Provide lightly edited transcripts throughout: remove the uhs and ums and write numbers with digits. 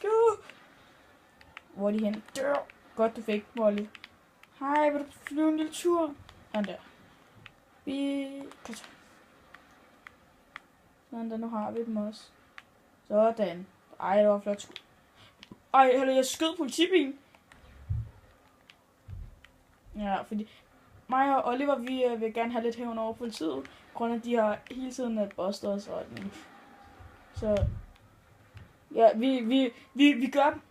god. Hvor er de henne? Godt, du fik, Molly. Hej, vil du flyve en lille tur? Han der. Sådan der, nu har vi dem også. Sådan. Ej, det var flot skud. Ej, jeg skød politibilen. Ja, fordi mig og Oliver, vi vil gerne have lidt hævn over politiet. På grund af, at de har hele tiden bustet os og den. Så ja, vi gør dem.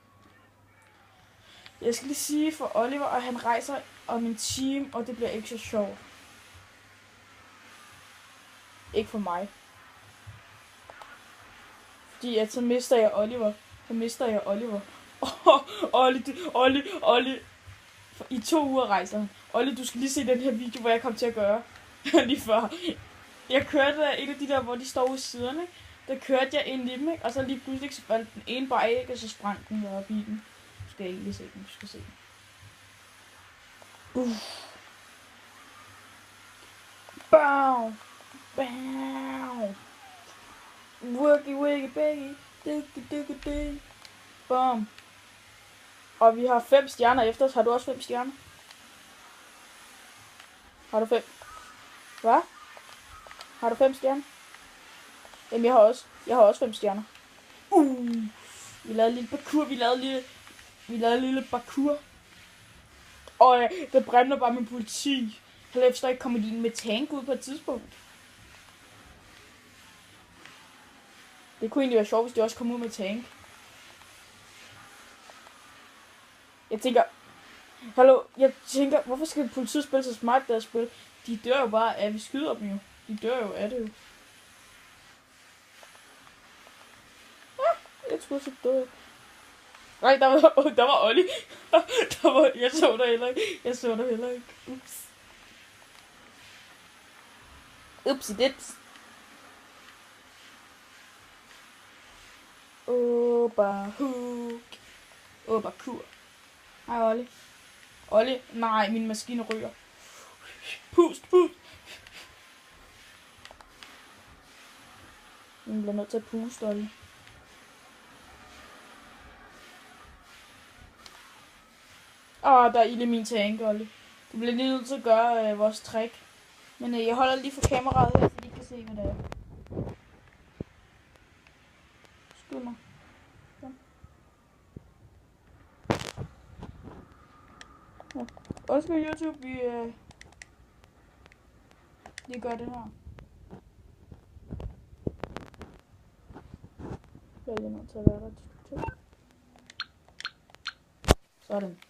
Jeg skal lige sige for Oliver, at han rejser om en time, og det bliver ikke så sjovt. Ikke for mig. Fordi at så mister jeg Oliver. Olli. I 2 uger rejser han. Olli, du skal lige se den her video, hvor jeg kom til at gøre. Lige før. Jeg kørte en af de der, hvor de står ude i siderne. Der kørte jeg ind i dem, ikke? Og så lige pludselig så faldt den ene bare af, og så sprang den op i den. Du skal ikke lige se den, du skal se den. Bow! Bow! Wiggy baggy. Diggy. Bum. Og vi har 5 stjerner efter os. Har du også 5 stjerner? Har du 5? Hvad? Har du 5 stjerner? Jamen jeg har også 5 stjerner. Vi lavede en lille parkour. Vi lavede en lille parkour. Og det brænder bare med politi. Jeg efter ikke kommer de ind med tank ud på et tidspunkt. Det kunne egentlig være sjovt, hvis de også kom ud med tank. Jeg tænker, hvorfor skal politiet spille så smart deres spil? De dør jo bare af, at vi skyder dem jo. De dør jo af det jo. Ja, jeg troede så døde. Nej, der var Olli. Jeg så der heller ikke. Ups. Upsi dips. Oberkur. Hej, Olli. Nej, min maskine ryger. Pust. Jeg bliver nødt til at puste, Olli. Der er ild i min tank, Olli. Du bliver lige nødt til at gøre vores trick. Men jeg holder lige for kameraet her, så de kan se, hvad det er. Skyd mig. Ja. Undskyld YouTube, vi gør det her. Jeg er lige nødt til at være der til. Sådan.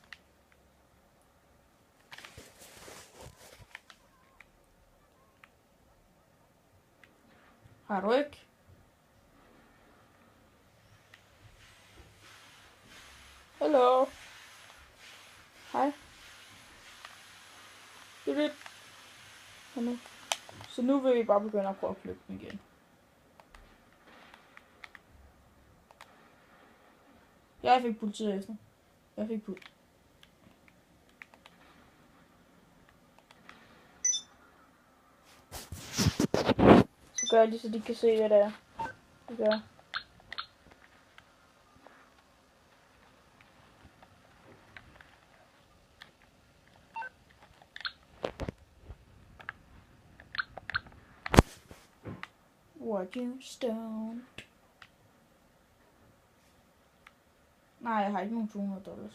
Har du ikke? Hallo. Hej. Det. Så nu vil vi bare begynde at prøve at flygte dem igen. Jeg fik politiet efter. Så gør jeg lige, så de kan se, hvad det er. Det gør jeg. Roger Stone. Nej, jeg har ikke nogen $200.